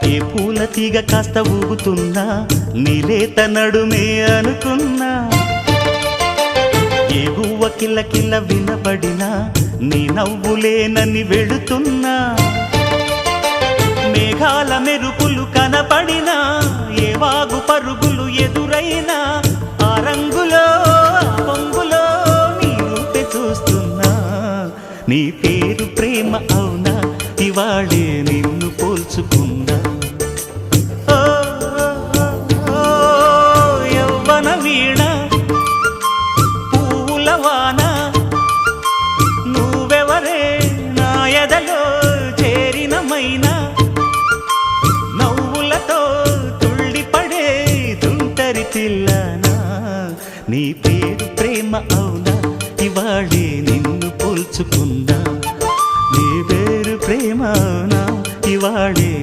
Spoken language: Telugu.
ఏ పూల తీగ కాస్త ఊగుతున్నా నీలేత నడుమే అనుకున్నా ఏ గువ్వ కిల్ల కిల్ల వినబడినా నీ నవ్వులేనని వెళుతున్నా మేఘాల మెరుపులు కనపడినా ఏ వాగు పరుగులు ఎదురైనా ఆ రంగులో పొంగులో నీ రూపే చూస్తున్నా నీ పేరు ప్రేమ అవునా ఇవాళే